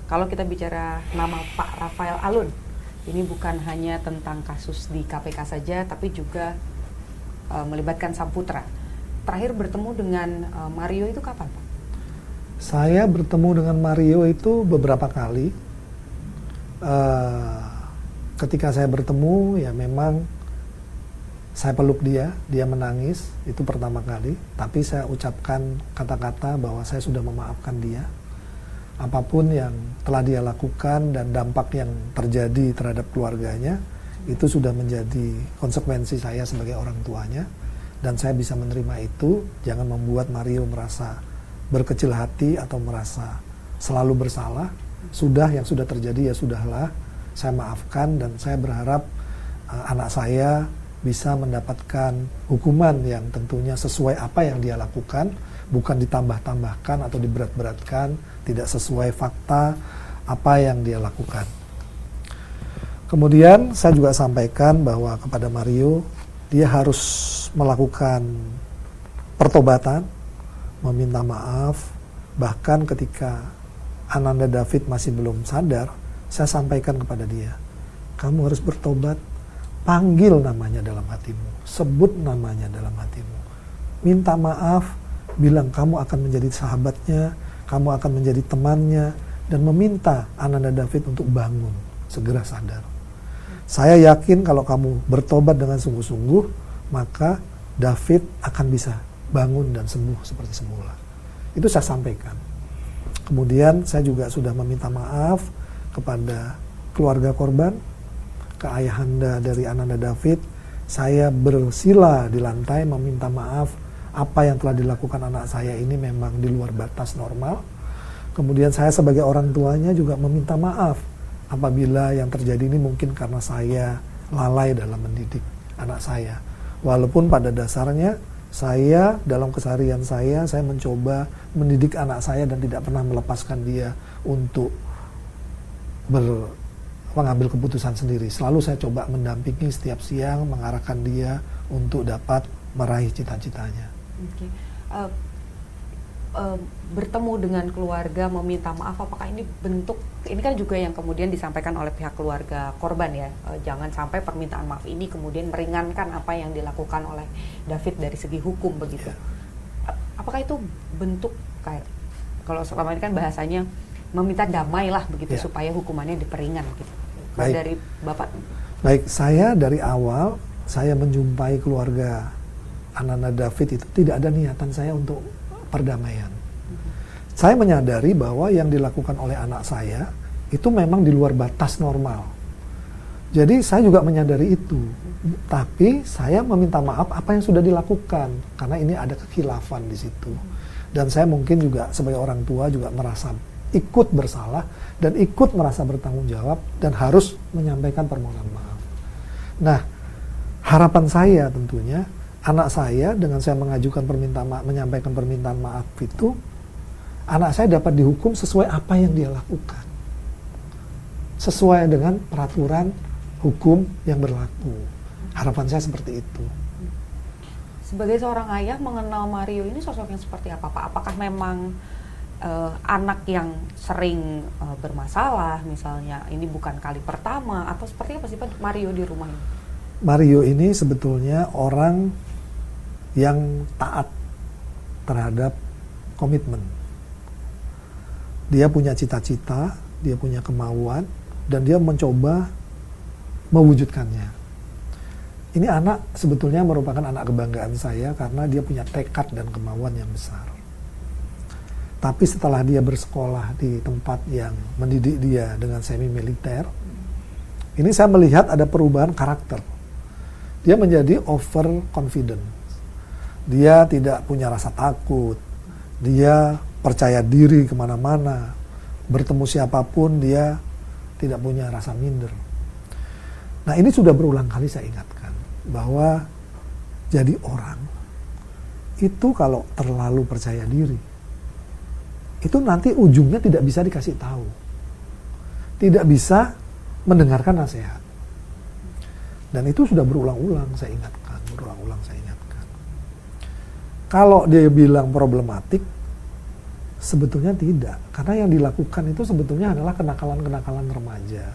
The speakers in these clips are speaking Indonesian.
Kalau kita bicara nama Pak Rafael Alun, ini bukan hanya tentang kasus di KPK saja, tapi juga melibatkan Samputra. Terakhir bertemu dengan Mario itu kapan, Pak? Saya bertemu dengan Mario itu beberapa kali. Ketika saya bertemu, ya memang saya peluk dia menangis, itu pertama kali. Tapi saya ucapkan kata-kata bahwa saya sudah memaafkan dia. Apapun yang telah dia lakukan dan dampak yang terjadi terhadap keluarganya, itu sudah menjadi konsekuensi saya sebagai orang tuanya. Dan saya bisa menerima itu, jangan membuat Mario merasa berkecil hati atau merasa selalu bersalah. Yang sudah terjadi ya sudahlah, saya maafkan dan saya berharap anak saya bisa mendapatkan hukuman yang tentunya sesuai apa yang dia lakukan, bukan ditambah-tambahkan atau diberat-beratkan, tidak sesuai fakta apa yang dia lakukan. Kemudian saya juga sampaikan bahwa kepada Mario, dia harus melakukan pertobatan, meminta maaf, bahkan ketika Ananda David masih belum sadar, saya sampaikan kepada dia, kamu harus bertobat, panggil namanya dalam hatimu, sebut namanya dalam hatimu, minta maaf, bilang kamu akan menjadi sahabatnya, kamu akan menjadi temannya, dan meminta Ananda David untuk bangun, segera sadar. Saya yakin kalau kamu bertobat dengan sungguh-sungguh, maka David akan bisa bangun dan sembuh seperti semula. Itu saya sampaikan. Kemudian saya juga sudah meminta maaf kepada keluarga korban, ke ayahanda dari Ananda David. Saya bersila di lantai meminta maaf, apa yang telah dilakukan anak saya ini memang di luar batas normal. Kemudian saya sebagai orang tuanya juga meminta maaf apabila yang terjadi ini mungkin karena saya lalai dalam mendidik anak saya. Walaupun pada dasarnya saya dalam keseharian saya mencoba mendidik anak saya dan tidak pernah melepaskan dia untuk mengambil keputusan sendiri. Selalu saya coba mendampingi setiap siang, mengarahkan dia untuk dapat meraih cita-citanya. Okay. Bertemu dengan keluarga, meminta maaf, apakah ini bentuk, ini kan juga yang kemudian disampaikan oleh pihak keluarga korban ya, jangan sampai permintaan maaf ini kemudian meringankan apa yang dilakukan oleh David dari segi hukum begitu. Apakah itu bentuk kayak, kalau selama ini kan bahasanya meminta damai lah begitu, supaya hukumannya diperingan gitu. Baik. Dari Bapak? Baik, saya dari awal saya menjumpai keluarga Ananda David itu tidak ada niatan saya untuk perdamaian. Saya menyadari bahwa yang dilakukan oleh anak saya itu memang di luar batas normal. Jadi saya juga menyadari itu. Tapi saya meminta maaf apa yang sudah dilakukan karena ini ada kekhilafan di situ. Dan saya mungkin juga sebagai orang tua juga merasa ikut bersalah dan ikut merasa bertanggung jawab dan harus menyampaikan permohonan maaf. Nah, harapan saya tentunya anak saya dengan saya mengajukan permintaan maaf, menyampaikan permintaan maaf itu, anak saya dapat dihukum sesuai apa yang dia lakukan. Sesuai dengan peraturan hukum yang berlaku. Harapan saya seperti itu. Sebagai seorang ayah mengenal Mario ini sosok yang seperti apa, Pak? Apakah memang anak yang sering bermasalah, misalnya ini bukan kali pertama, atau seperti apa sih Pak Mario di rumah ini? Mario ini sebetulnya orang yang taat terhadap komitmen. Dia punya cita-cita, dia punya kemauan, dan dia mencoba mewujudkannya. Ini anak sebetulnya merupakan anak kebanggaan saya karena dia punya tekad dan kemauan yang besar. Tapi setelah dia bersekolah di tempat yang mendidik dia dengan semi militer, ini saya melihat ada perubahan karakter. Dia menjadi overconfident. Dia tidak punya rasa takut. Dia percaya diri kemana-mana. Bertemu siapapun dia tidak punya rasa minder. Nah, ini sudah berulang kali saya ingatkan bahwa jadi orang itu kalau terlalu percaya diri, itu nanti ujungnya tidak bisa dikasih tahu. Tidak bisa mendengarkan nasihat. Dan itu sudah berulang-ulang saya ingatkan, berulang-ulang saya ingatkan. Kalau dia bilang problematik, Sebetulnya tidak, karena yang dilakukan itu sebetulnya adalah kenakalan-kenakalan remaja.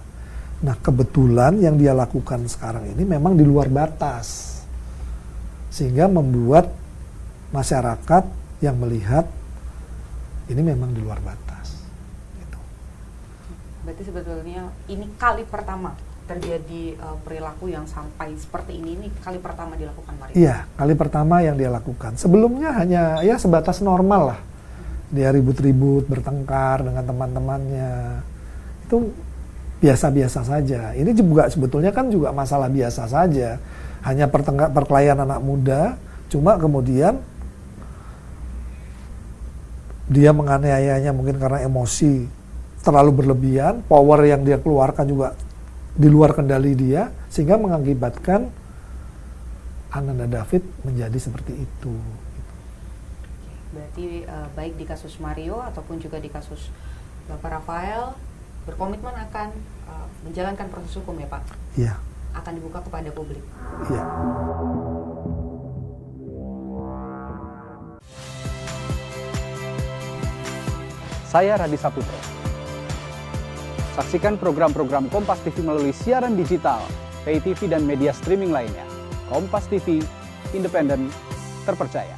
Nah, kebetulan yang dia lakukan sekarang ini memang di luar batas, sehingga membuat masyarakat yang melihat ini memang di luar batas. Gitu. Berarti sebetulnya ini kali pertama terjadi perilaku yang sampai seperti ini kali pertama dilakukan Mario? Iya, kali pertama yang dia lakukan. Sebelumnya hanya ya sebatas normal lah. Dia ribut-ribut, bertengkar dengan teman-temannya. Itu biasa-biasa saja. Ini juga sebetulnya kan juga masalah biasa saja. Hanya perkelahian anak muda, cuma kemudian dia menganiayanya mungkin karena emosi terlalu berlebihan, power yang dia keluarkan juga di luar kendali dia, sehingga mengakibatkan Ananda David menjadi seperti itu. Berarti baik di kasus Mario ataupun juga di kasus Bapak Rafael berkomitmen akan menjalankan proses hukum ya Pak? Iya. Akan dibuka kepada publik? Iya. Saya Radi Saputro. Saksikan program-program Kompas TV melalui siaran digital, pay TV dan media streaming lainnya. Kompas TV, independen, terpercaya.